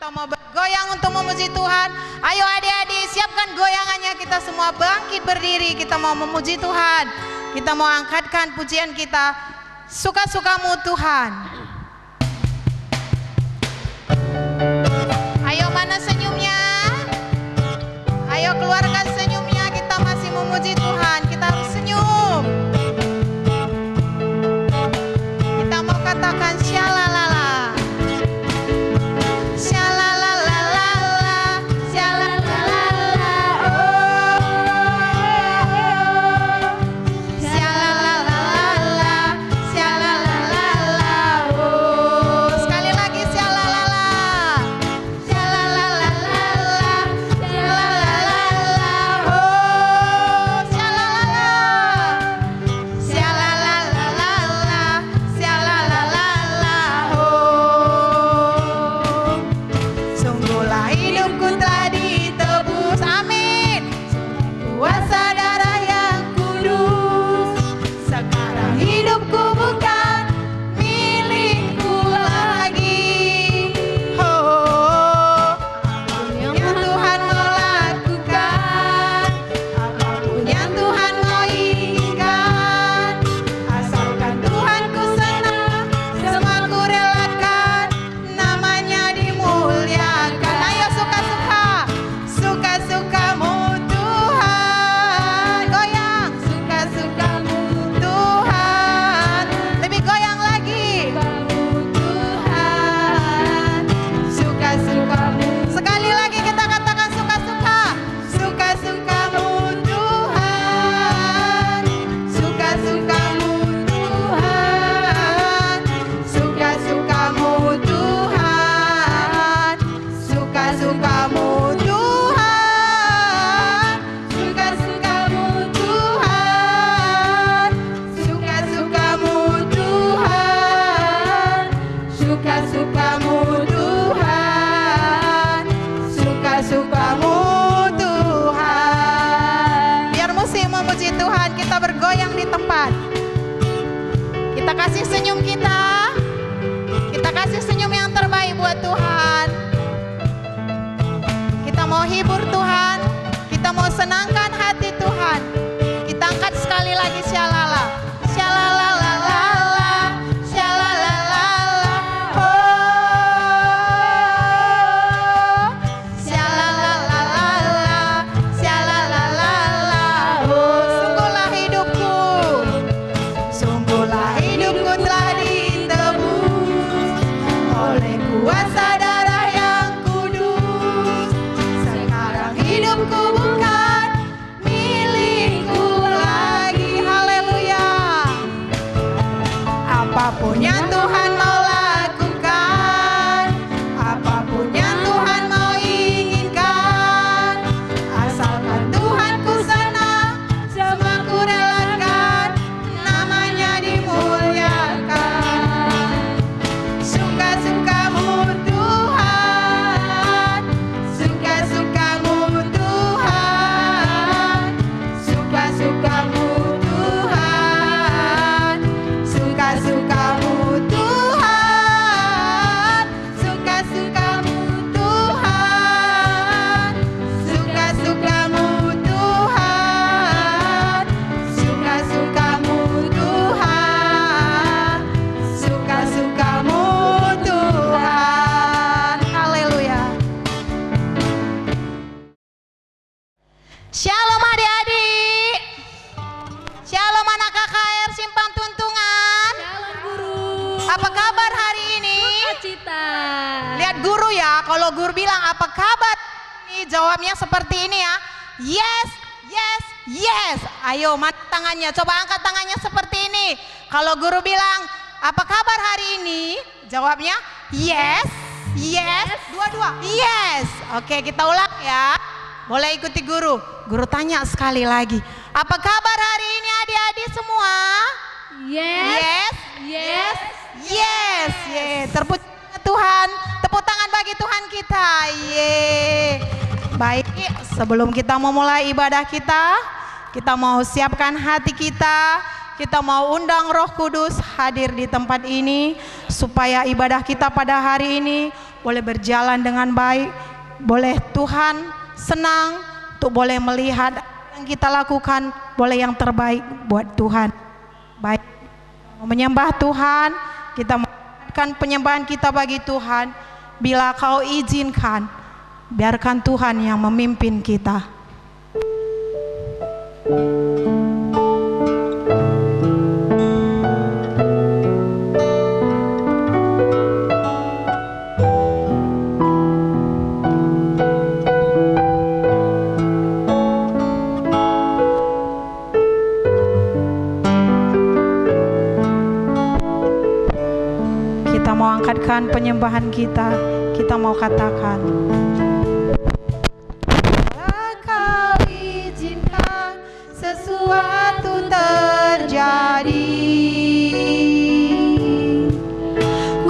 Kita mau bergoyang untuk memuji Tuhan. Ayo adik-adik, siapkan goyangannya. Kita semua bangkit berdiri. Kita mau memuji Tuhan. Kita mau angkatkan pujian kita. Suka-sukamu Tuhan. Ayo, mana senyumnya? Ayo keluarkan senyumnya. Kita masih memuji Tuhan. Kita harus senyum. Kita mau katakan syalalala. Kita kasih senyum kita. Kita kasih senyum yang terbaik buat Tuhan. Kita mau hibur Tuhan. Kita mau senangkan hati Tuhan. Kita angkat sekali lagi syalala. Syalala. Apapun yang Tuhan mau lakukan, apapun yang Tuhan mau inginkan, asalkan Tuhan ku senang, semua ku relakan, namanya dimuliakan. Suka-sukamu Tuhan, suka-sukamu Tuhan, suka-sukamu Tuhan, suka-sukamu Tuhan, suka-sukamu Tuhan, suka-sukamu Tuhan, suka-sukamu Tuhan, suka-sukamu Tuhan. Haleluya. Shalom adik-adik. Shalom anak KKR Simpang Tuntungan. Shalom guru. Apa kabar hari ini? Sukacita. Lihat guru ya, kalau guru bilang apa kabar? Ini jawabnya seperti ini ya. Yes, yes, yes. Ayo mana tangannya? Coba angkat tangannya seperti ini. Kalau guru bilang apa kabar hari ini? Jawabnya yes, yes. Dua-dua. Yes. Oke, kita ulang ya. Boleh ikuti guru. Guru tanya sekali lagi. Apa kabar hari ini adik-adik semua? Yes. Yes. Yes. Yes. Terpuji Tuhan. Tepuk tangan bagi Tuhan kita. Ye. Baik, sebelum kita memulai ibadah kita mau siapkan hati kita. Kita mau undang Roh Kudus hadir di tempat ini supaya ibadah kita pada hari ini boleh berjalan dengan baik, boleh Tuhan senang untuk boleh melihat yang kita lakukan, boleh yang terbaik buat Tuhan. Baik, menyembah Tuhan, kita mengucapkan penyembahan kita bagi Tuhan. Bila Kau izinkan, biarkan Tuhan yang memimpin kita. Kita mau angkatkan penyembahan kita mau katakan, bila Kau izinkan sesuatu terjadi,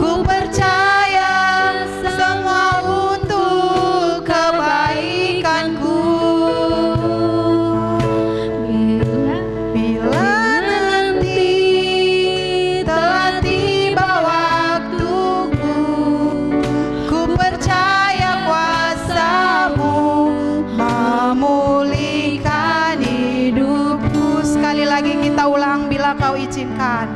ku percaya semua untuk kebaikanku. Bila nanti telah tiba waktuku, ku percaya kuasa-Mu memulihkan hidupku. Sekali lagi kita ulang, bila Kau izinkan.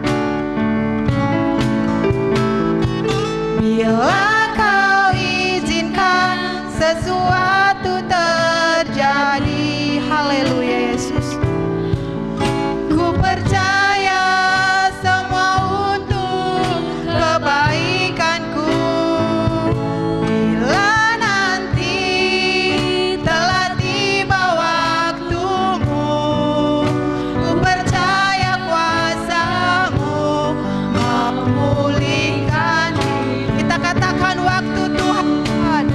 Bila Kau izinkan sesuatu terjadi, haleluya Yesus. Ku percaya semua untuk kebaikanku. Bila nanti telah tiba waktumu, ku percaya kuasa-Mu memulihkan. Kita katakan, waktu Tuhan,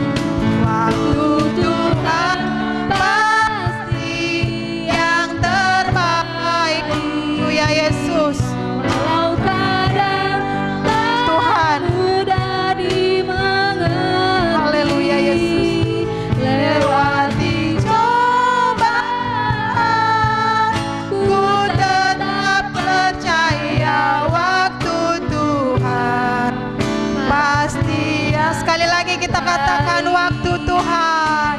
waktu Tuhan pasti yang terbaik. Ya Yesus, Walau kadang tak Tuhan, mudah dimengerti, haleluya Yesus. Lewati cobaan, ku tetap percaya waktu Tuhan pasti. Ya, sekali lagi kita katakan, waktu Tuhan,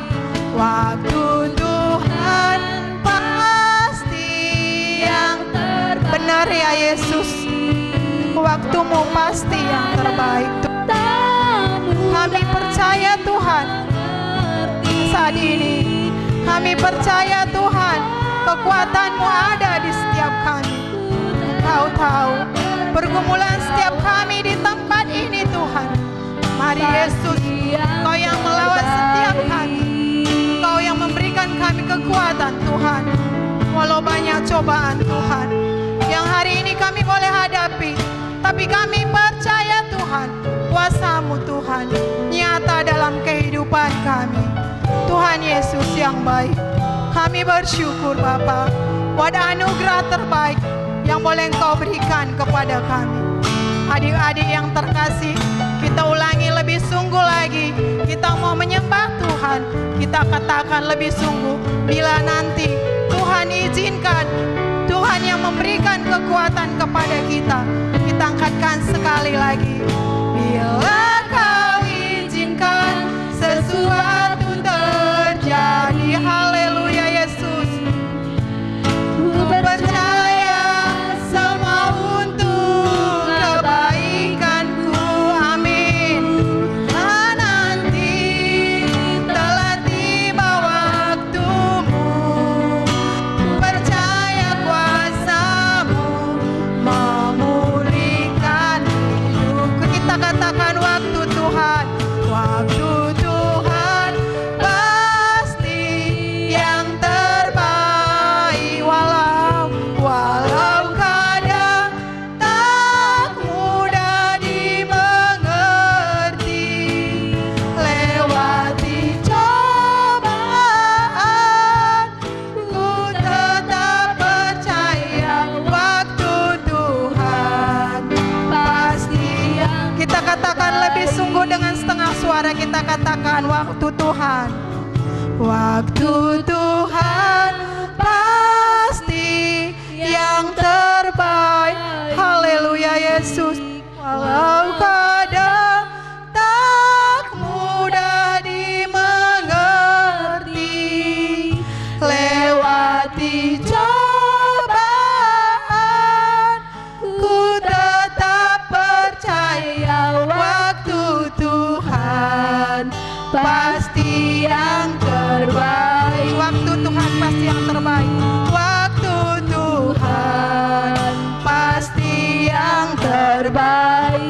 waktu Tuhan pasti yang terbaik. Benar ya Yesus, waktu-Mu pasti yang terbaik. Kami percaya Tuhan, saat ini kami percaya Tuhan, kekuatan-Mu ada di setiap kami. Kau tahu pergumulan setiap kami di tempat ini Tuhan. Mari Yesus, Kau yang melawat setiap kami, Kau yang memberikan kami kekuatan Tuhan. Walau banyak cobaan Tuhan yang hari ini kami boleh hadapi, tapi kami percaya Tuhan, kuasa-Mu Tuhan nyata dalam kehidupan kami. Tuhan Yesus yang baik, kami bersyukur Bapa buat anugerah terbaik yang boleh Engkau berikan kepada kami. Adik-adik yang terkasih, kita ulangi lebih sungguh lagi. Kita mau menyembah Tuhan, kita katakan lebih sungguh. Bila nanti Tuhan izinkan, Tuhan yang memberikan kekuatan kepada kita, kita angkatkan sekali lagi. Bila Kau izinkan sesuatu terjadi, haleluya Yesus. Ku percaya semua untuk kebaikanku, amin. Nanti telah tiba waktumu, ku percaya kuasa-Mu memulihkan hidupku. Kita katakan, waktu Tuhan, waktu Tuhan pasti yang terbaik. Walau kadang tak mudah dimengerti, lewati cobaan, ku tetap percaya waktu Tuhan pasti yang. Kita katakan lebih sungguh dengan setengah suara, kita katakan, waktu Tuhan, waktu Tuhan pasti yang terbaik. Haleluya Yesus. Walau kadang tak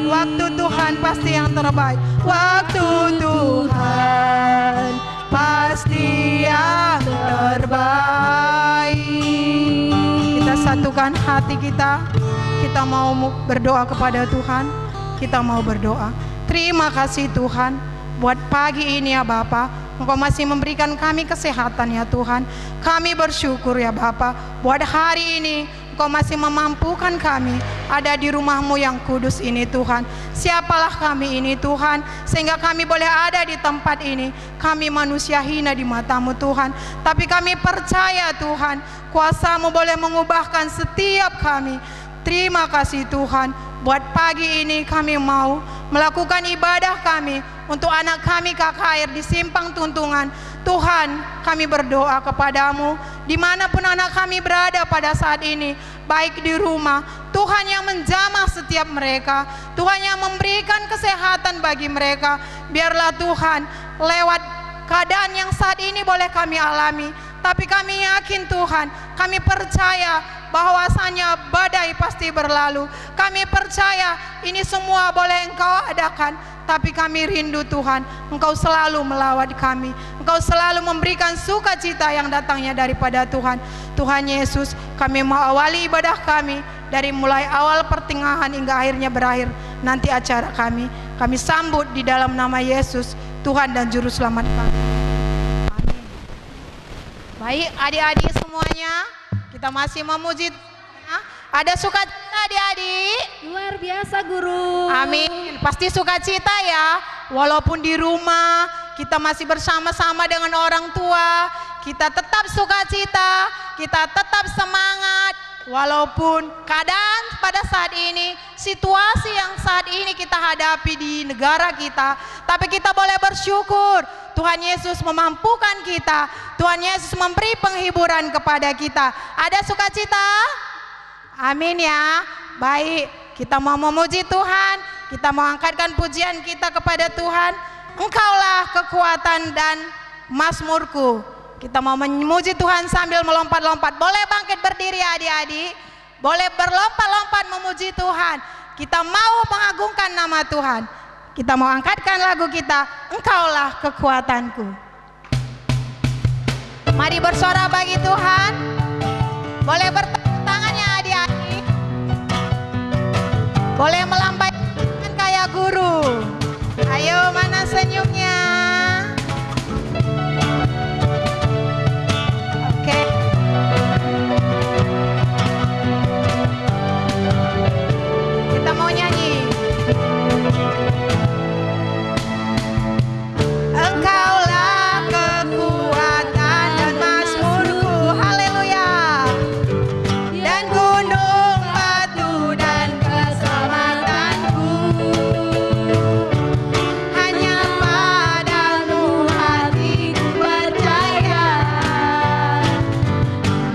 Waktu Tuhan pasti yang terbaik. Waktu Tuhan pasti yang terbaik. Kita satukan hati kita. Kita mau berdoa kepada Tuhan. Kita mau berdoa. Terima kasih Tuhan buat pagi ini ya Bapa. Engkau masih memberikan kami kesehatan ya Tuhan. Kami bersyukur ya Bapa buat hari ini Engkau masih memampukan kami ada di rumah-Mu yang kudus ini Tuhan. Siapalah kami ini Tuhan, sehingga kami boleh ada di tempat ini. Kami manusia hina di mata-Mu Tuhan, tapi kami percaya Tuhan, kuasa-Mu boleh mengubahkan setiap kami. Terima kasih Tuhan, buat pagi ini kami mau melakukan ibadah kami untuk anak kami KKR di Simpang Tuntungan. Tuhan, kami berdoa kepadamu dimanapun anak kami berada pada saat ini, baik di rumah, Tuhan yang menjamah setiap mereka, Tuhan yang memberikan kesehatan bagi mereka. Biarlah Tuhan lewat keadaan yang saat ini boleh kami alami, tapi kami yakin Tuhan, kami percaya bahwasanya badai pasti berlalu. Kami percaya ini semua boleh Engkau adakan, tapi kami rindu Tuhan, Engkau selalu melawat kami, Engkau selalu memberikan sukacita yang datangnya daripada Tuhan. Tuhan Yesus, kami mau awali ibadah kami dari mulai awal pertengahan hingga akhirnya berakhir nanti acara kami sambut di dalam nama Yesus, Tuhan dan Juru Selamat kami. Amin. Baik adik-adik semuanya, kita masih memuji Tuhan. Ada sukacita adik-adik? Luar biasa guru. Amin. Pasti sukacita ya. Walaupun di rumah kita masih bersama-sama dengan orang tua, kita tetap sukacita, kita tetap semangat. Walaupun keadaan pada saat ini, situasi yang saat ini kita hadapi di negara kita, tapi kita boleh bersyukur. Tuhan Yesus memampukan kita. Tuhan Yesus memberi penghiburan kepada kita. Ada sukacita? Amin ya. Baik, kita mau memuji Tuhan. Kita mau angkatkan pujian kita kepada Tuhan. Engkaulah kekuatan dan mazmurku. Kita mau memuji Tuhan sambil melompat-lompat. Boleh bangkit berdiri adik-adik. Boleh berlompat-lompat memuji Tuhan. Kita mau mengagungkan nama Tuhan. Kita mau angkatkan lagu kita, Engkaulah kekuatanku. Mari bersorak bagi Tuhan. Boleh bertepuk tangannya adik-adik. Boleh melambaikan kayak guru. Ayo, mana senyumnya? Oke. Kita mau nyanyi. Engkaulah kekuatan dan mazmurku, haleluya. Dan gunung batu dan keselamatanku. Hanya padamu hatiku percaya.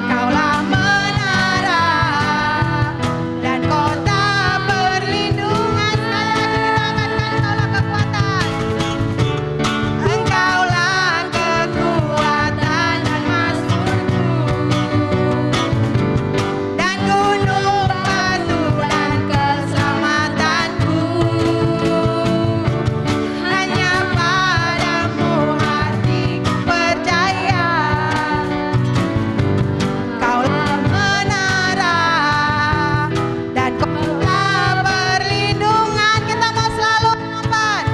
Engkaulah menara dan kota perlindungan. Engkaulah kekuatan. Engkaulah kekuatan dan mazmurku. Dan gunung batu dan keselamatanku. Hanya padamu hatiku percaya. Engkaulah menara dan kota perlindungan. Kita mau selalu lompat.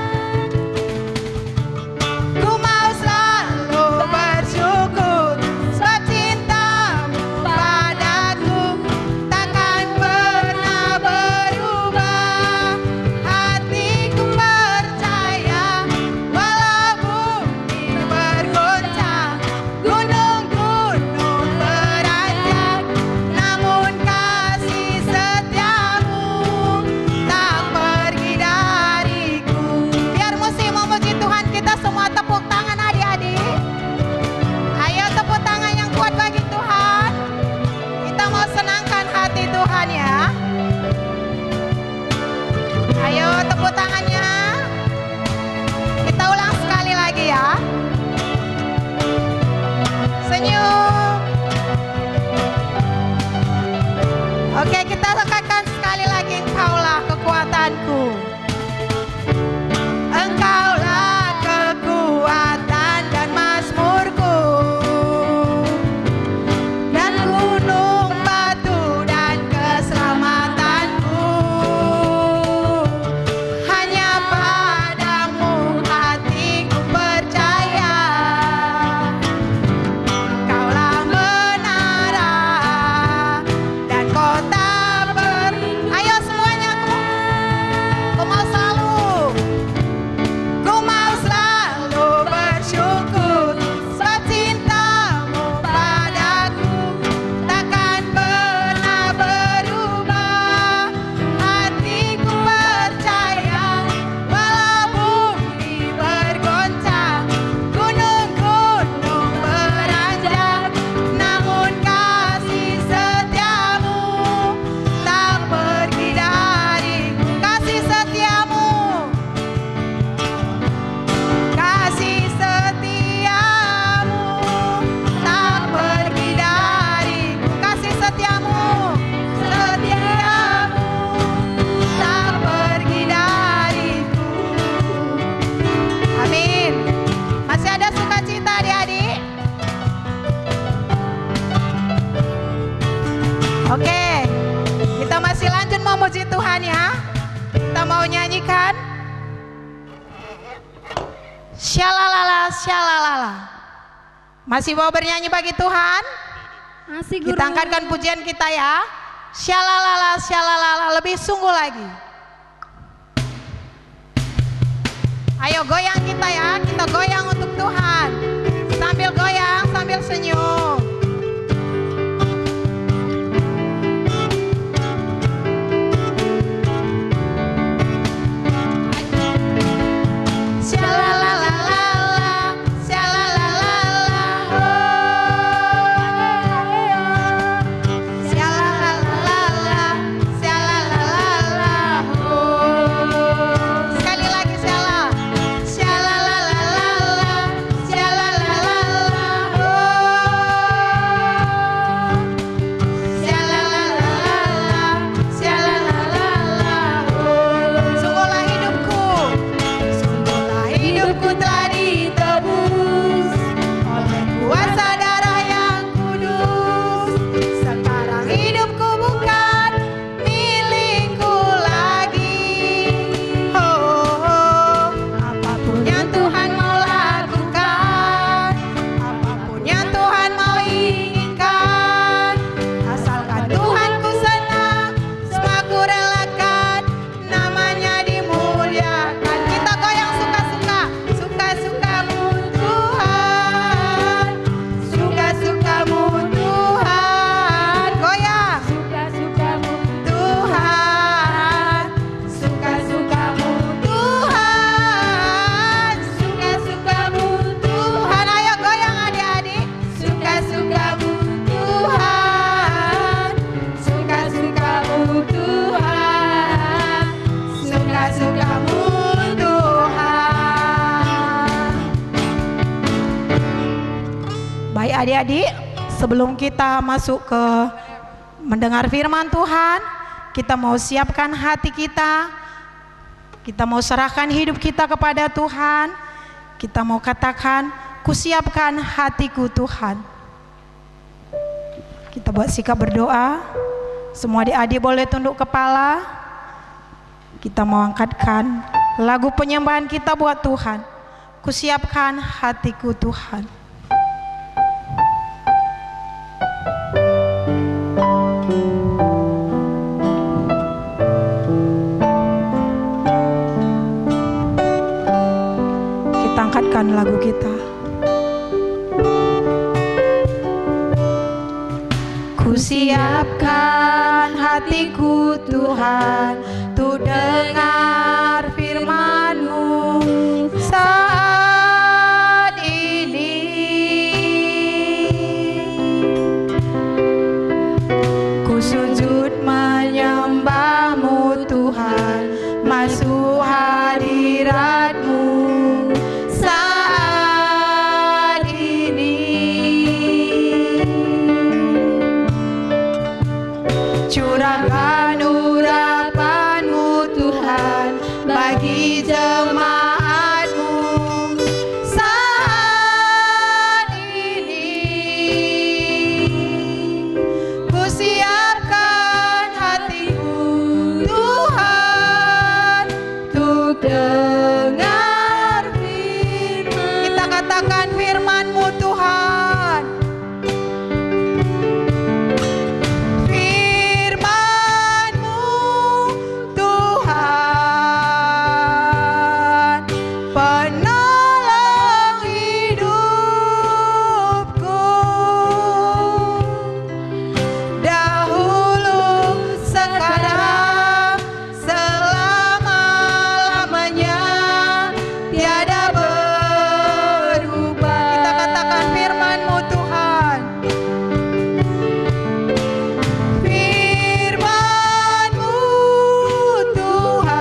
Ku mau selalu bersyukur sebab cintamu padaku takkan pernah berubah. Hatiku percaya walau bumi bergoncang, gunung-gunung beranjak, namun kasih setiamu tak pergi dariku. Biar musim memuji Tuhan, kita semua tepuk tangan adik-adik. Ayo tepuk tangan yang kuat bagi Tuhan. Kita mau senangkan hati Tuhan ya. Ayo tepuk tangannya. Kita ulang sekali lagi ya. Senyum. Oke, kita katakan sekali lagi, Engkaulah kekuatanku. Syalalala, syalalala. Masih mau bernyanyi bagi Tuhan? Masih guru. Kita angkatkan pujian kita ya. Syalalala, syalalala, lebih sungguh lagi. Ayo goyang kita ya, kita goyang untuk Tuhan. Sambil goyang, sambil senyum. Baik adik-adik, sebelum kita masuk ke mendengar firman Tuhan, kita mau siapkan hati kita. Kita mau serahkan hidup kita kepada Tuhan. Kita mau katakan, kusiapkan hatiku Tuhan. Kita buat sikap berdoa. Semua adik-adik boleh tunduk kepala. Kita mau angkatkan lagu penyembahan kita buat Tuhan. Kusiapkan hatiku Tuhan. Kita angkatkan lagu kita. Kusiapkan hatiku Tuhan, untuk dengar firman-Mu saat ini. Ku sujud menyembah-Mu Tuhan, masuk hadirat-Mu saat ini. Curahkan urapan-Mu Tuhan bagi jemaat-Mu saat ini. Ku siapkan hatiku Tuhan, untuk dengar firman. Kita katakan firman-Mu Tuhan. Firman-Mu Tuhan, penolong hidupku. Dahulu, sekarang, selama-lamanya, tiada berubah. Kita katakan firman-Mu Tuhan. Firman-Mu Tuhan,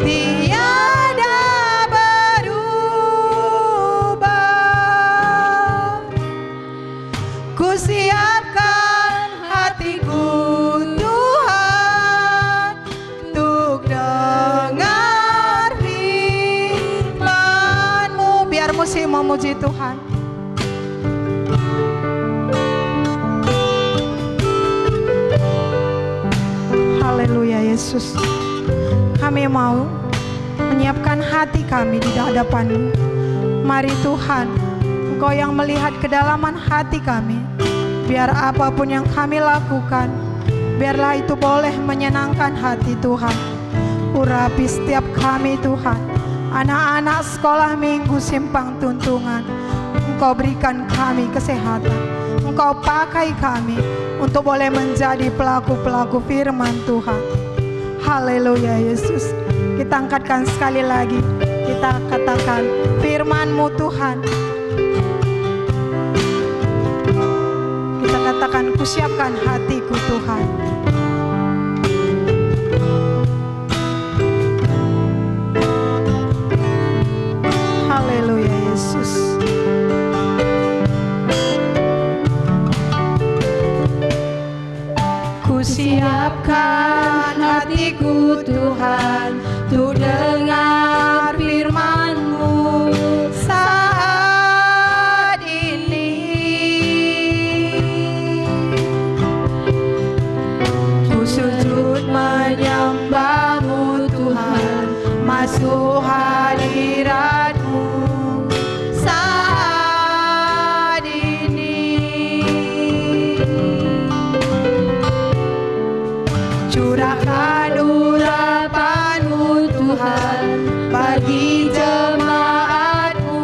tiada berubah. Ku siapkan hatiku Tuhan, untuk dengar firman-Mu. Biar musim memuji Tuhan. Haleluya Yesus. Kami mau menyiapkan hati kami di hadapan-Mu. Mari Tuhan, Engkau yang melihat kedalaman hati kami. Biar apapun yang kami lakukan, biarlah itu boleh menyenangkan hati Tuhan. Urapi setiap kami Tuhan, anak-anak sekolah minggu simpang tuntungan. Engkau berikan kami kesehatan, Engkau pakai kami untuk boleh menjadi pelaku-pelaku firman Tuhan. Haleluya Yesus. Kita angkatkan sekali lagi, kita katakan firman-Mu Tuhan. Kita katakan, kusiapkan hatiku Tuhan. Haleluya Yesus. Kusiapkan hatiku Tuhan untuk dengar firman-Mu saat ini. Ku sujud menyembah-Mu Tuhan, masuk hadirat-Mu saat ini. Curahkan urapan-Mu Tuhan bagi jemaat-Mu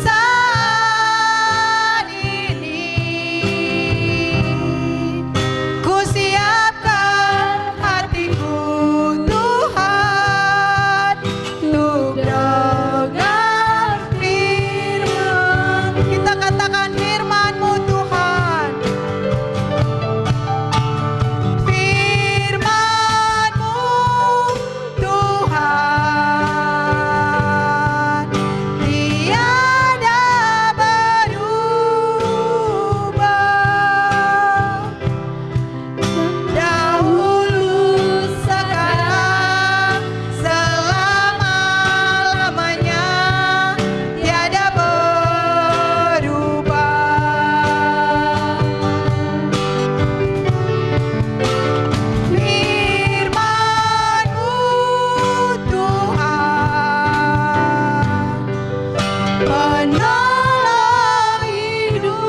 saat ini. Ku siapkan hatiku Tuhan untuk dengar firman. Kita katakan firman-Mu Tuhan. Firman-Mu Tuhan tiada berubah. Dahulu, sekarang, selama-lamanya tiada berubah. Firman-Mu Tuhan penolong hidupku.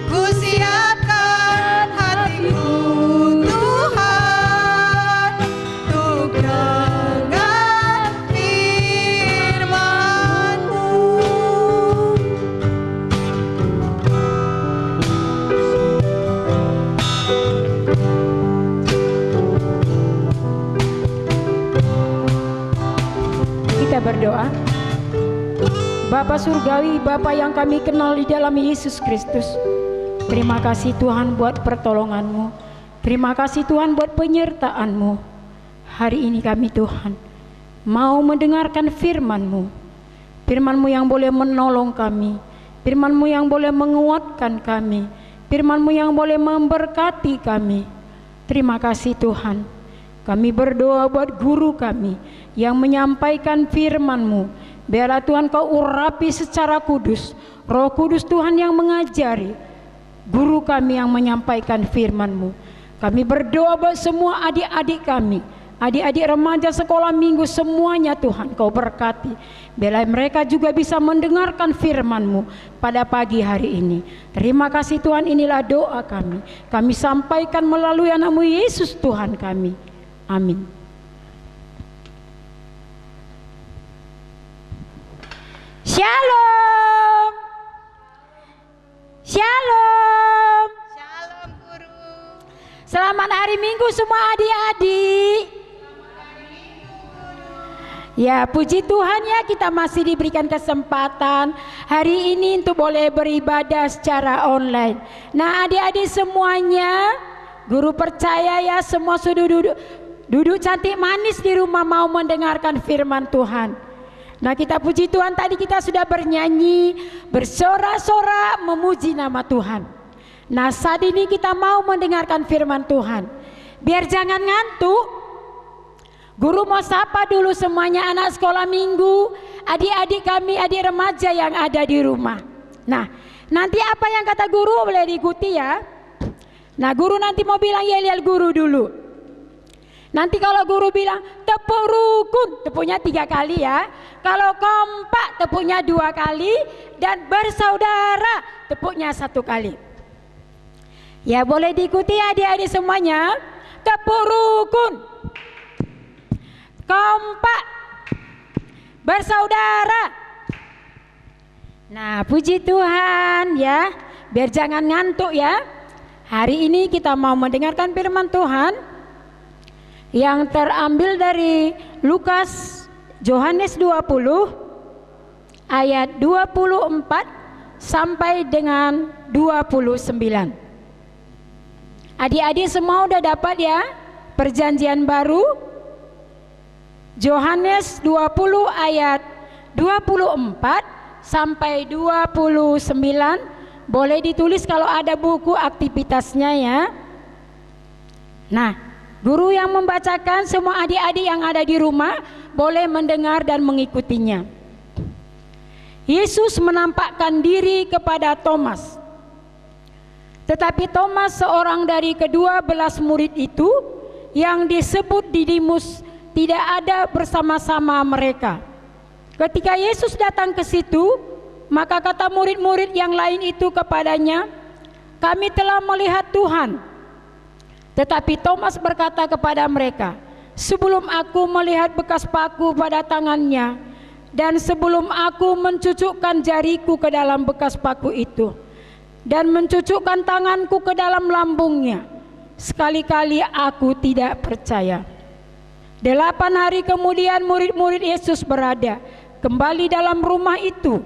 Ku siapkan hatiku Tuhan untuk dengar firman-Mu. Kita berdoa. Bapa Surgawi, Bapa yang kami kenal di dalam Yesus Kristus, terima kasih Tuhan buat pertolongan-Mu. Terima kasih Tuhan buat penyertaan-Mu. Hari ini kami Tuhan mau mendengarkan firman-Mu. Firman-Mu yang boleh menolong kami, firman-Mu yang boleh menguatkan kami, firman-Mu yang boleh memberkati kami. Terima kasih Tuhan. Kami berdoa buat guru kami yang menyampaikan firman-Mu. Biarlah Tuhan Kau urapi secara kudus. Roh Kudus Tuhan yang mengajari, guru kami yang menyampaikan firman-Mu. Kami berdoa buat semua adik-adik kami, adik-adik remaja sekolah minggu semuanya Tuhan Kau berkati. Biarlah mereka juga bisa mendengarkan firman-Mu pada pagi hari ini. Terima kasih Tuhan, inilah doa kami. Kami sampaikan melalui anak-Mu Yesus Tuhan kami. Amin. Shalom. Shalom. Shalom Guru. Selamat hari Minggu semua adik-adik. Ya, puji Tuhan ya, kita masih diberikan kesempatan hari ini untuk boleh beribadah secara online. Nah, adik-adik semuanya, guru percaya ya, semua sudah duduk cantik manis di rumah mau mendengarkan firman Tuhan. Nah, kita puji Tuhan, tadi kita sudah bernyanyi, bersorak-sorak memuji nama Tuhan. Nah, saat ini kita mau mendengarkan firman Tuhan. Biar jangan ngantuk, guru mau sapa dulu semuanya anak sekolah minggu, adik-adik kami, adik remaja yang ada di rumah. Nah, nanti apa yang kata guru boleh diikuti ya. Nah, guru nanti mau bilang yel-yel guru dulu. Nanti kalau guru bilang tepuk rukun, tepuknya 3 kali ya. Kalau kompak, tepuknya 2 kali. Dan bersaudara, tepuknya 1 kali. Ya, boleh diikuti adik-adik semuanya. Tepuk rukun, kompak, bersaudara. Nah, puji Tuhan ya. Biar jangan ngantuk ya. Hari ini kita mau mendengarkan firman Tuhan yang terambil dari Yohanes 20 ayat 24 sampai dengan 29. Adik-adik semua udah dapat ya perjanjian baru? Yohanes 20 ayat 24 sampai 29. Boleh ditulis kalau ada buku aktivitasnya ya. Nah, guru yang membacakan, semua adik-adik yang ada di rumah boleh mendengar dan mengikutinya. Yesus menampakkan diri kepada Thomas. Tetapi Thomas, seorang dari ke-12 murid itu yang disebut Didimus, tidak ada bersama-sama mereka. Ketika Yesus datang ke situ, maka kata murid-murid yang lain itu kepadanya, "Kami telah melihat Tuhan." Tetapi Thomas berkata kepada mereka, "Sebelum aku melihat bekas paku pada tangannya, dan sebelum aku mencucukkan jariku ke dalam bekas paku itu, dan mencucukkan tanganku ke dalam lambungnya, sekali-kali aku tidak percaya." 8 hari kemudian murid-murid Yesus berada kembali dalam rumah itu,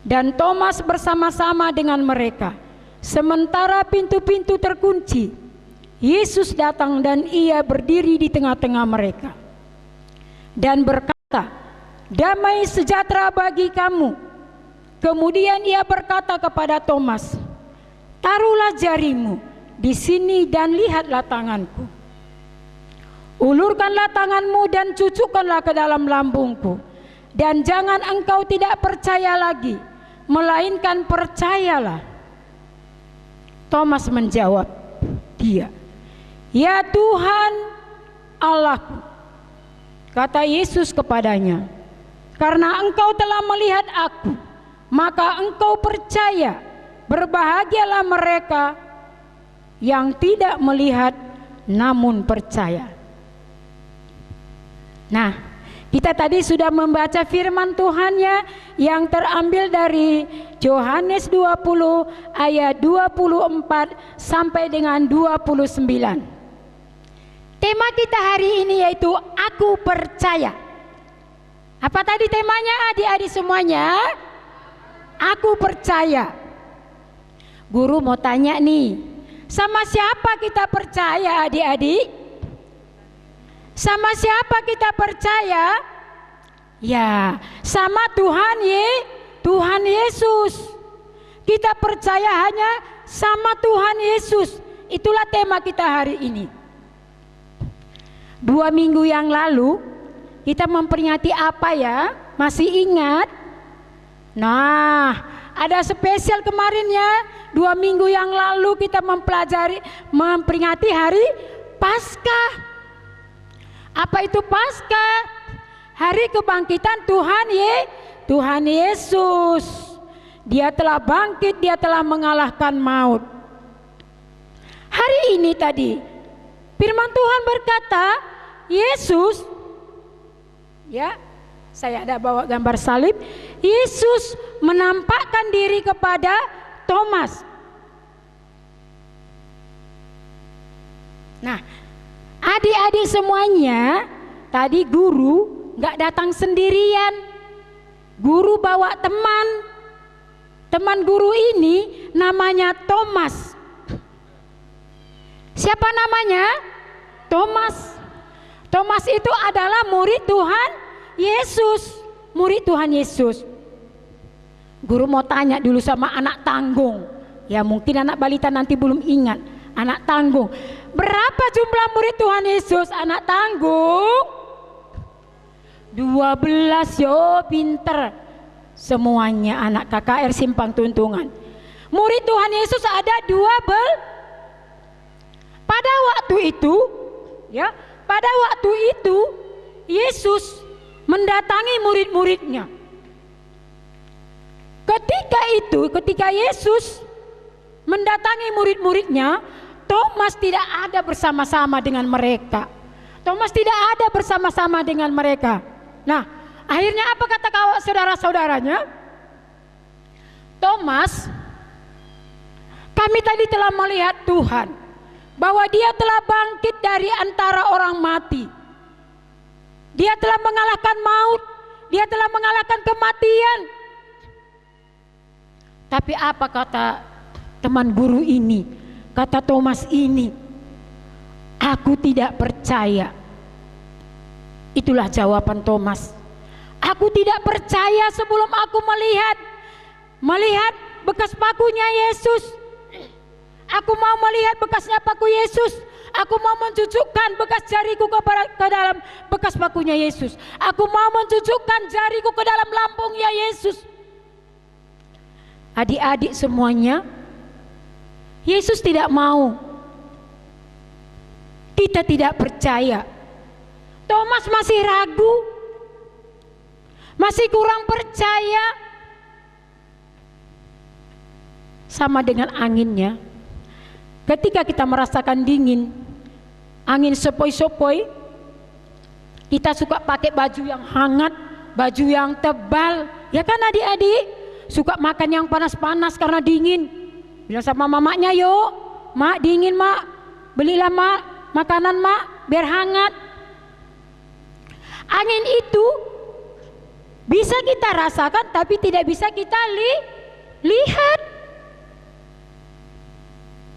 dan Thomas bersama-sama dengan mereka. Sementara pintu-pintu terkunci, Yesus datang dan ia berdiri di tengah-tengah mereka dan berkata, "Damai sejahtera bagi kamu." Kemudian ia berkata kepada Thomas, "Taruhlah jarimu di sini dan lihatlah tanganku. Ulurkanlah tanganmu dan cucukkanlah ke dalam lambungku. Dan jangan engkau tidak percaya lagi, melainkan percayalah." Thomas menjawab dia, "Ya Tuhan Allahku." Kata Yesus kepadanya, "Karena engkau telah melihat aku, maka engkau percaya. Berbahagialah mereka yang tidak melihat namun percaya." Nah, kita tadi sudah membaca firman Tuhan ya, yang terambil dari Yohanes 20 ayat 24 sampai dengan 29. Tema kita hari ini yaitu aku percaya. Apa tadi temanya adik-adik semuanya? Aku percaya. Guru mau tanya nih, sama siapa kita percaya adik-adik? Sama siapa kita percaya? Ya, sama Tuhan Yesus. Kita percaya hanya sama Tuhan Yesus. Itulah tema kita hari ini. 2 minggu yang lalu kita memperingati apa ya? Masih ingat? Nah, ada spesial kemarin ya. 2 minggu yang lalu kita memperingati hari Paskah. Apa itu Paskah? Hari kebangkitan Tuhan Yesus. Dia telah bangkit, dia telah mengalahkan maut. Hari ini tadi firman Tuhan berkata, Yesus, ya, saya ada bawa gambar salib. Yesus menampakkan diri kepada Thomas. Nah, adik-adik semuanya, tadi guru nggak datang sendirian. Guru bawa teman. Teman guru ini namanya Thomas. Siapa namanya? Thomas. Thomas itu adalah murid Tuhan Yesus. Murid Tuhan Yesus. Guru mau tanya dulu sama anak tanggung. Ya mungkin anak balita nanti belum ingat. Anak tanggung. Berapa jumlah murid Tuhan Yesus? Anak tanggung 12. Yo pinter. Semuanya anak KKR Simpang Tuntungan. Murid Tuhan Yesus ada pada waktu itu, ya, pada waktu itu Yesus mendatangi murid-muridnya. Ketika Yesus mendatangi murid-muridnya, Thomas tidak ada bersama-sama dengan mereka. Thomas tidak ada bersama-sama dengan mereka. Nah, akhirnya apa kata saudara-saudaranya? Thomas, kami tadi telah melihat Tuhan, bahwa Dia telah bangkit dari antara orang mati. Dia telah mengalahkan maut, Dia telah mengalahkan kematian. Tapi apa kata teman guru ini, kata Thomas ini? Aku tidak percaya. Itulah jawaban Thomas. Aku tidak percaya sebelum aku melihat bekas pakunya Yesus. Aku mau melihat bekasnya paku Yesus. Aku mau mencucukkan bekas jariku ke dalam bekas pakunya Yesus. Aku mau mencucukkan jariku ke dalam lambungnya Yesus. Adik-adik semuanya, Yesus tidak mau. Kita tidak percaya. Thomas masih ragu, masih kurang percaya. Sama dengan anginnya. Ketika kita merasakan dingin, angin sepoi-sepoi, kita suka pakai baju yang hangat, baju yang tebal, ya kan adik-adik? Suka makan yang panas-panas karena dingin. Bilang sama mamanya, yuk mak dingin mak, belilah mak makanan mak biar hangat. Angin itu bisa kita rasakan tapi tidak bisa kita lihat.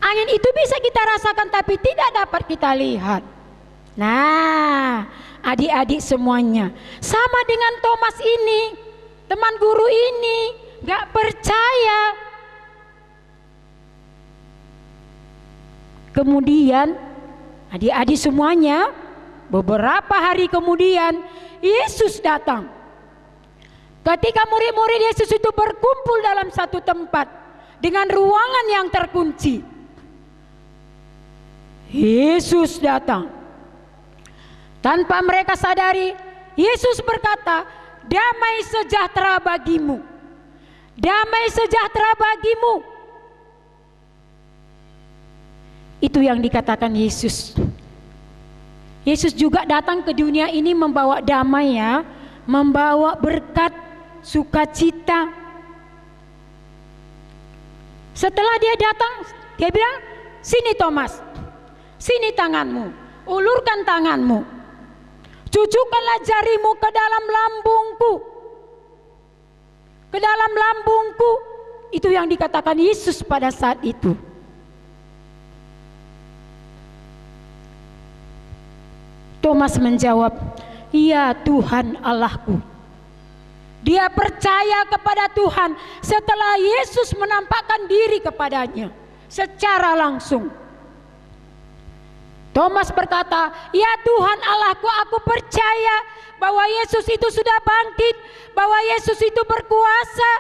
Angin itu bisa kita rasakan tapi tidak dapat kita lihat. Nah, adik-adik semuanya, sama dengan Thomas ini, teman guru ini, gak percaya. Kemudian, adik-adik semuanya, beberapa hari kemudian Yesus datang. Ketika murid-murid Yesus itu berkumpul dalam satu tempat dengan ruangan yang terkunci, Yesus datang. Tanpa mereka sadari, Yesus berkata, damai sejahtera bagimu. Damai sejahtera bagimu. Itu yang dikatakan Yesus. Yesus juga datang ke dunia ini membawa damai, ya, membawa berkat, sukacita. Setelah dia datang, dia bilang, sini Thomas, sini tanganmu, ulurkan tanganmu, cucukkanlah jarimu ke dalam lambungku. Ke dalam lambungku. Itu yang dikatakan Yesus pada saat itu. Thomas menjawab, iya Tuhan Allahku. Dia percaya kepada Tuhan setelah Yesus menampakkan diri kepadanya secara langsung. Thomas berkata, ya Tuhan Allahku, aku percaya bahwa Yesus itu sudah bangkit, bahwa Yesus itu berkuasa.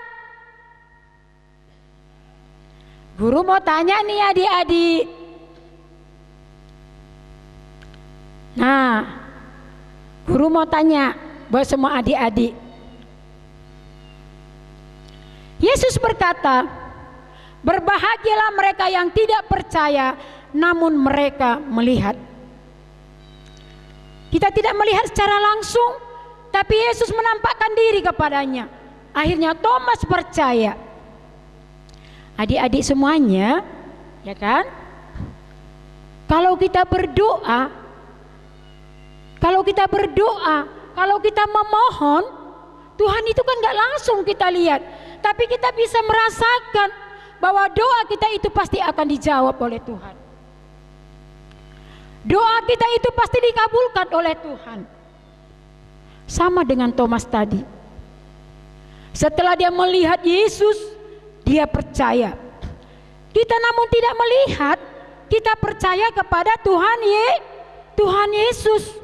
Guru mau tanya nih adik-adik. Nah, guru mau tanya buat semua adik-adik. Yesus berkata, berbahagialah mereka yang tidak percaya namun mereka melihat. Kita tidak melihat secara langsung, tapi Yesus menampakkan diri kepadanya. Akhirnya Thomas percaya. Adik-adik semuanya, ya kan? Kalau kita berdoa, kalau kita memohon, Tuhan itu kan gak langsung kita lihat, tapi kita bisa merasakan bahwa doa kita itu pasti akan dijawab oleh Tuhan. Doa kita itu pasti dikabulkan oleh Tuhan. Sama dengan Thomas tadi. Setelah dia melihat Yesus, dia percaya. Kita namun tidak melihat, kita percaya kepada Tuhan Yesus.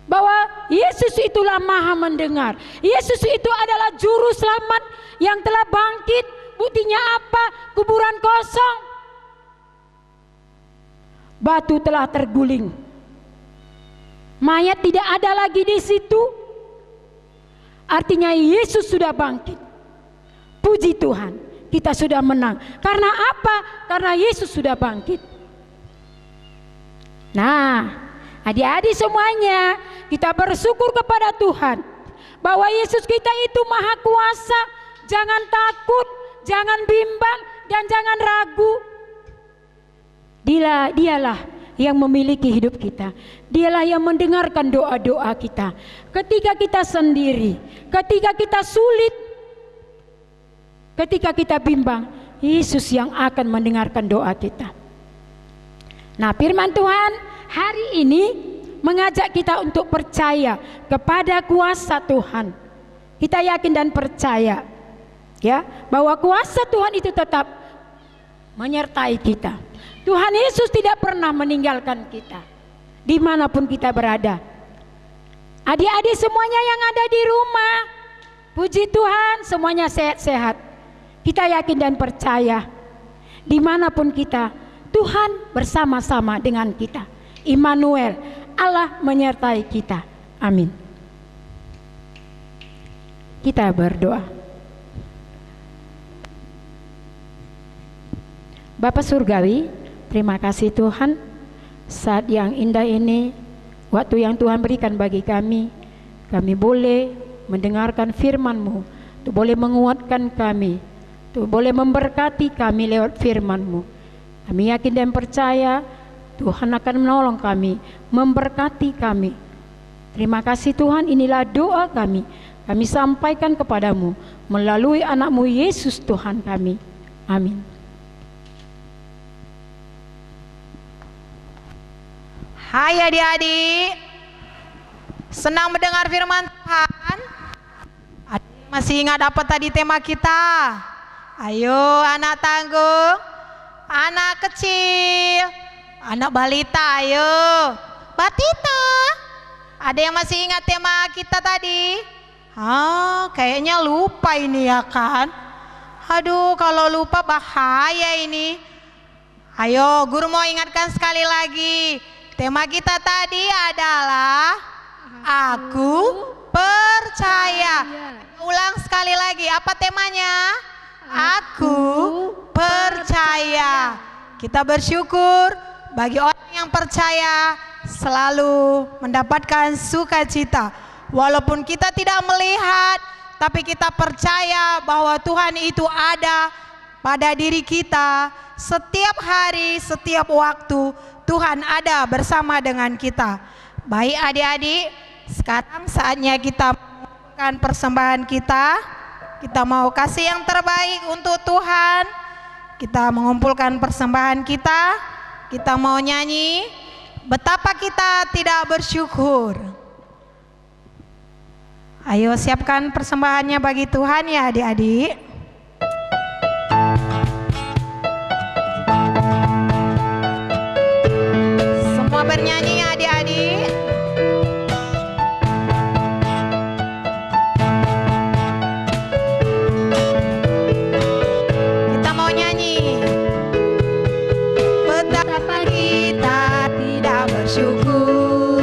Bahwa Yesus itulah Maha mendengar. Yesus itu adalah juru selamat yang telah bangkit. Buktinya apa? Kuburan kosong. batu telah terguling. Mayat tidak ada lagi di situ. Artinya Yesus sudah bangkit. Puji Tuhan, kita sudah menang. Karena apa? Karena Yesus sudah bangkit. Nah, adik-adik semuanya, kita bersyukur kepada Tuhan bahwa Yesus kita itu maha kuasa. Jangan takut, jangan bimbang, dan jangan ragu. Dialah yang memiliki hidup kita. Dialah yang mendengarkan doa-doa kita. Ketika kita sendiri, ketika kita sulit, ketika kita bimbang, Yesus yang akan mendengarkan doa kita. Nah, firman Tuhan hari ini mengajak kita untuk percaya kepada kuasa Tuhan. Kita yakin dan percaya ya bahwa kuasa Tuhan itu tetap menyertai kita. Tuhan Yesus tidak pernah meninggalkan kita dimanapun kita berada. Adik-adik semuanya yang ada di rumah, puji Tuhan semuanya sehat-sehat. Kita yakin dan percaya dimanapun kita, Tuhan bersama-sama dengan kita. Immanuel, Allah menyertai kita. Amin. Kita berdoa. Bapa Surgawi, terima kasih Tuhan saat yang indah ini, waktu yang Tuhan berikan bagi kami boleh mendengarkan firman-Mu, Tuh boleh menguatkan kami, Tuh boleh memberkati kami lewat firman-Mu. Kami yakin dan percaya Tuhan akan menolong kami, memberkati kami. Terima kasih Tuhan, inilah doa kami sampaikan kepadamu melalui anak-Mu Yesus Tuhan kami. Amin. Hai adik-adik, senang mendengar firman Tuhan. Adik masih ingat apa tadi tema kita? Ayo anak tangguh, anak kecil, anak balita, ayo Batita. Ada yang masih ingat tema kita tadi? Kayaknya lupa ini ya kan? Aduh, kalau lupa bahaya ini. Ayo guru mau ingatkan sekali lagi. Tema kita tadi adalah Aku Percaya. Ulang sekali lagi, apa temanya? Aku percaya. Kita bersyukur bagi orang yang percaya selalu mendapatkan sukacita. Walaupun kita tidak melihat, tapi kita percaya bahwa Tuhan itu ada pada diri kita. Setiap hari, setiap waktu Tuhan ada bersama dengan kita. Baik adik-adik, sekarang saatnya kita mengumpulkan persembahan kita. Kita mau kasih yang terbaik untuk Tuhan. Kita mengumpulkan persembahan kita. Kita mau nyanyi betapa kita tidak bersyukur. Ayo siapkan persembahannya bagi Tuhan ya adik-adik. Semua bernyanyi ya adik-adik. Kita mau nyanyi betapa kita tidak bersyukur.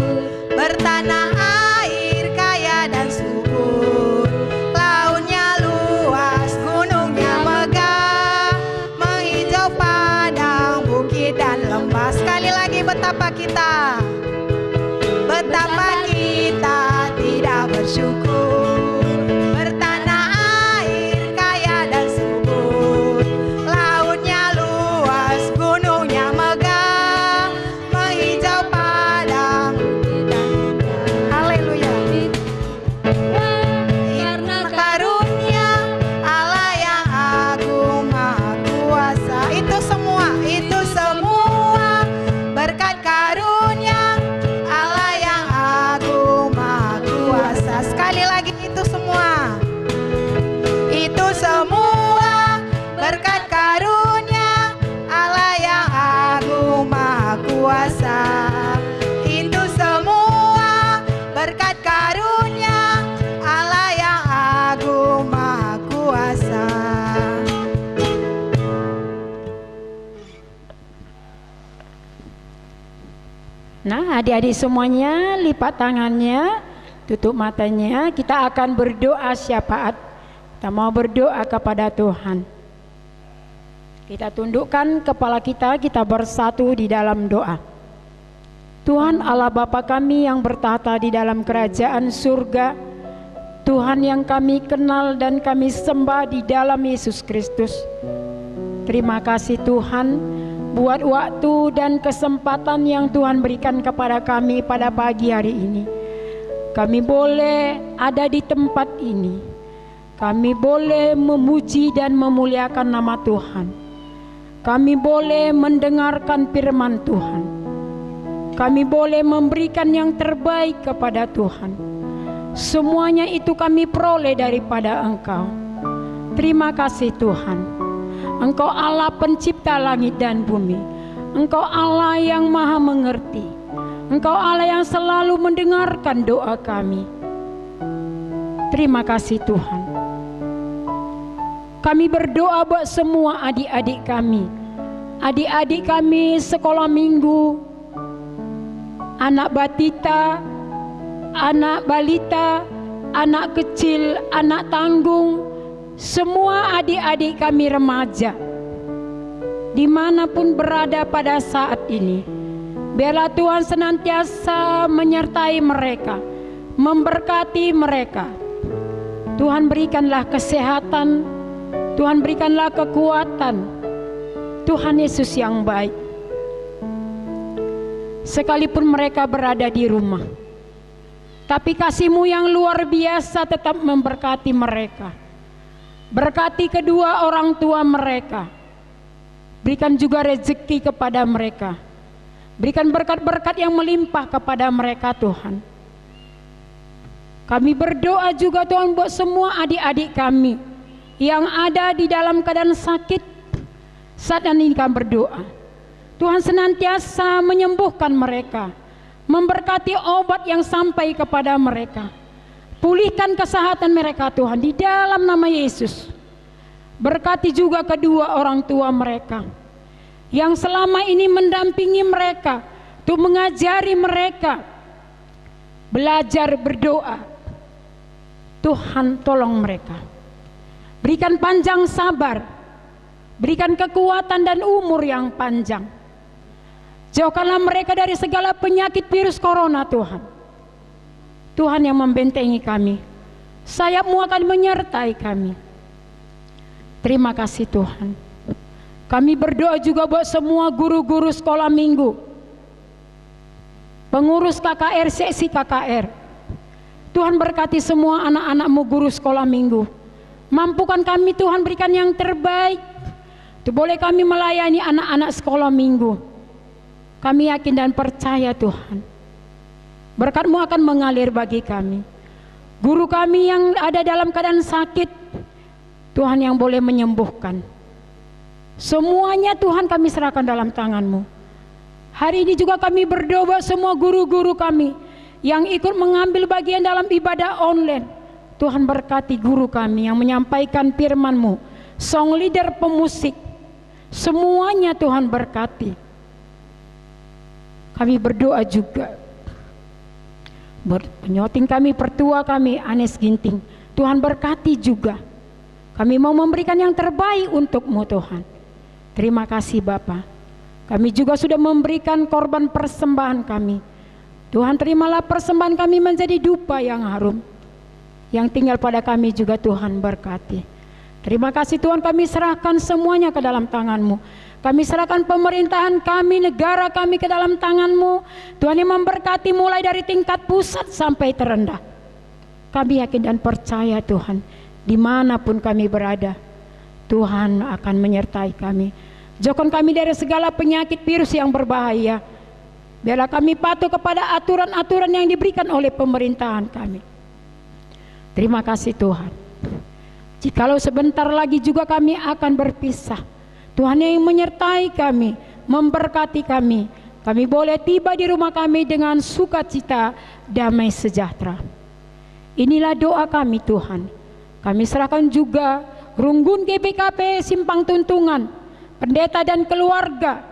Bertanah air kaya dan subur, lautnya luas, gunungnya megah, menghijau padang, bukit dan lembah. Sekali lagi betapa kita tidak bersyukur. Bertanah air kaya dan subur, lautnya luas, gunungnya megah, menghijau padang. Haleluya. Karena karunia Allah yang agung maha kuasa. Itu semua berkat karunia Allah yang agung maha kuasa. Sekali lagi Nah, adik-adik semuanya lipat tangannya, tutup matanya. Kita akan berdoa syafaat. Kita mau berdoa kepada Tuhan. Kita tundukkan kepala kita, kita bersatu di dalam doa. Tuhan Allah Bapa kami yang bertahta di dalam kerajaan surga, Tuhan yang kami kenal dan kami sembah di dalam Yesus Kristus. Terima kasih Tuhan buat waktu dan kesempatan yang Tuhan berikan kepada kami pada pagi hari ini. Kami boleh ada di tempat ini. Kami boleh memuji dan memuliakan nama Tuhan. Kami boleh mendengarkan firman Tuhan. Kami boleh memberikan yang terbaik kepada Tuhan. Semuanya itu kami peroleh daripada Engkau. Terima kasih Tuhan. Engkau Allah pencipta langit dan bumi. Engkau Allah yang maha mengerti. Engkau Allah yang selalu mendengarkan doa kami. Terima kasih Tuhan. Kami berdoa buat semua adik-adik kami. Adik-adik kami sekolah minggu, anak batita, anak balita, anak kecil, anak tanggung, semua adik-adik kami remaja, dimanapun berada pada saat ini. Biarlah Tuhan senantiasa menyertai mereka, memberkati mereka. Tuhan berikanlah kesehatan, Tuhan berikanlah kekuatan. Tuhan Yesus yang baik. Sekalipun mereka berada di rumah, tapi kasih-Mu yang luar biasa tetap memberkati mereka. Berkati kedua orang tua mereka. Berikan juga rezeki kepada mereka. Berikan berkat-berkat yang melimpah kepada mereka Tuhan. Kami berdoa juga Tuhan buat semua adik-adik kami yang ada di dalam keadaan sakit. Saat ini kami berdoa, Tuhan senantiasa menyembuhkan mereka, memberkati obat yang sampai kepada mereka. Pulihkan kesehatan mereka Tuhan di dalam nama Yesus. Berkati juga kedua orang tua mereka yang selama ini mendampingi mereka, untuk mengajari mereka belajar berdoa. Tuhan tolong mereka. Berikan panjang sabar. Berikan kekuatan dan umur yang panjang. Jauhkanlah mereka dari segala penyakit virus corona Tuhan. Tuhan yang membentengi kami. Sayap-Mu akan menyertai kami. Terima kasih Tuhan. Kami berdoa juga buat semua guru-guru sekolah minggu, pengurus KKR, seksi KKR. Tuhan berkati semua anak-anak-Mu guru sekolah minggu. Mampukan kami Tuhan, berikan yang terbaik. Itu boleh kami melayani anak-anak sekolah minggu. Kami yakin dan percaya Tuhan, berkat-Mu akan mengalir bagi kami. Guru kami yang ada dalam keadaan sakit, Tuhan yang boleh menyembuhkan. Semuanya Tuhan kami serahkan dalam tangan-Mu. Hari ini juga kami berdoa semua guru-guru kami yang ikut mengambil bagian dalam ibadah online. Tuhan berkati guru kami yang menyampaikan firman-Mu, song leader, pemusik, semuanya Tuhan berkati. Kami berdoa juga penyoting kami, pertua kami Anes Ginting, Tuhan berkati juga. Kami mau memberikan yang terbaik untuk-Mu Tuhan. Terima kasih Bapa. Kami juga sudah memberikan korban persembahan kami. Tuhan terimalah persembahan kami menjadi dupa yang harum. Yang tinggal pada kami juga Tuhan berkati. Terima kasih Tuhan, kami serahkan semuanya ke dalam tangan-Mu. Kami serahkan pemerintahan kami, negara kami ke dalam tangan-Mu. Tuhan yang memberkati mulai dari tingkat pusat sampai terendah. Kami yakin dan percaya Tuhan, dimanapun kami berada, Tuhan akan menyertai kami. Jauhkan kami dari segala penyakit virus yang berbahaya. Biarlah kami patuh kepada aturan-aturan yang diberikan oleh pemerintahan kami. Terima kasih Tuhan. Jikalau sebentar lagi juga kami akan berpisah, Tuhan yang menyertai kami, memberkati kami. Kami boleh tiba di rumah kami dengan sukacita, damai sejahtera. Inilah doa kami Tuhan. Kami serahkan juga Runggun GPKP Simpang Tuntungan, pendeta dan keluarga.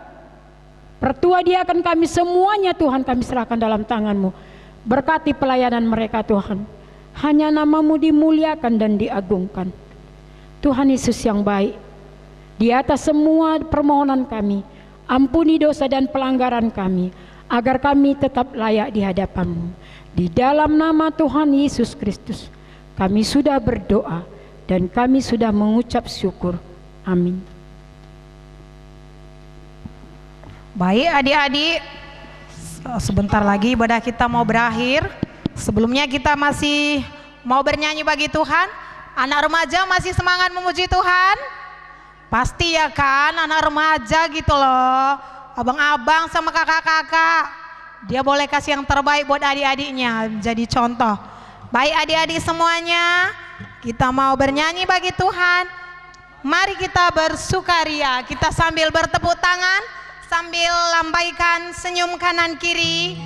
Pertuadiakan kami semuanya Tuhan, kami serahkan dalam tangan-Mu. Berkati pelayanan mereka Tuhan. Hanya nama-Mu dimuliakan dan diagungkan. Tuhan Yesus yang baik, di atas semua permohonan kami, ampuni dosa dan pelanggaran kami, agar kami tetap layak di hadapan-Mu. Di dalam nama Tuhan Yesus Kristus, kami sudah berdoa dan kami sudah mengucap syukur. Amin. Baik adik-adik, sebentar lagi ibadah kita mau berakhir. Sebelumnya kita masih mau bernyanyi bagi Tuhan. Anak remaja masih semangat memuji Tuhan? Pasti ya kan, anak remaja gitu loh. Abang-abang sama kakak-kakak, dia boleh kasih yang terbaik buat adik-adiknya, jadi contoh. Baik adik-adik semuanya, kita mau bernyanyi bagi Tuhan. Mari kita bersukaria, kita sambil bertepuk tangan, sambil lambaikan senyum kanan kiri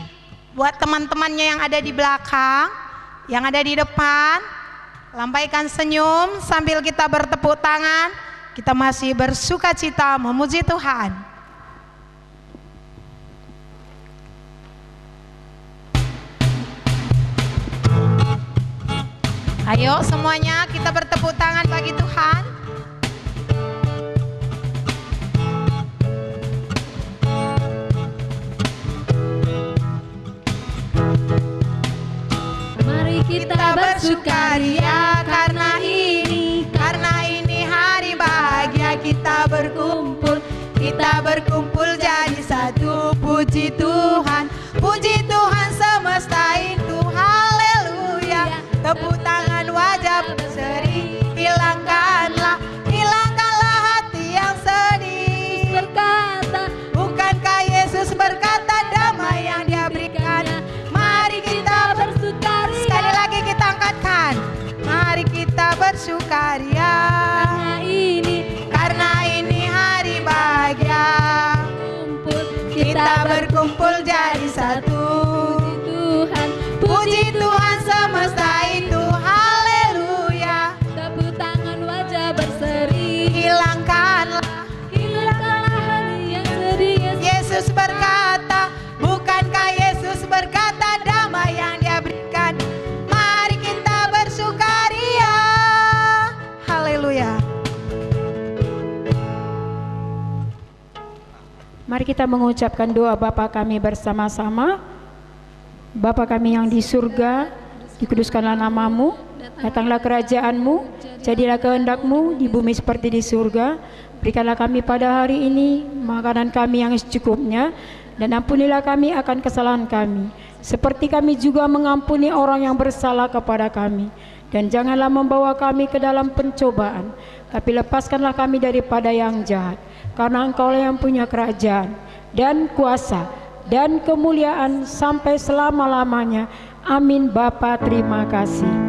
buat teman-temannya yang ada di belakang, yang ada di depan. Lambaikan senyum sambil kita bertepuk tangan. Kita masih bersuka cita memuji Tuhan. Ayo semuanya kita bertepuk tangan bagi Tuhan. Kita bersukaria karena ini hari bahagia. Kita berkumpul jadi satu. Puji Tuhan semesta itu, haleluya. Tepuk tangan wajah berseri, hilangkanlah hati yang sedih. Berkata, bukankah Yesus berkata damai yang Dia berikan? Mari kita bersukaria. sekali lagi kita angkatkan. Mari kita bersukaria karena ini hari bahagia. Kita berkumpul jadi satu. Puji Tuhan semesta itu, haleluya. Tepuk tangan wajah berseri, Hilangkanlah hati yang sedih. Yesus berkata, bukankah Yesus berkata damai yang Dia berikan? Mari kita bersukaria, haleluya. Mari kita mengucapkan doa Bapa kami bersama-sama. Bapa kami yang di surga, dikuduskanlah nama-Mu, datanglah kerajaan-Mu, jadilah kehendak-Mu di bumi seperti di surga. Berikanlah kami pada hari ini makanan kami yang secukupnya, dan ampunilah kami akan kesalahan kami, seperti kami juga mengampuni orang yang bersalah kepada kami. Dan janganlah membawa kami ke dalam pencobaan, tapi lepaskanlah kami daripada yang jahat. Karena Engkaulah yang punya kerajaan dan kuasa dan kemuliaan sampai selama-lamanya. Amin. Bapa, terima kasih.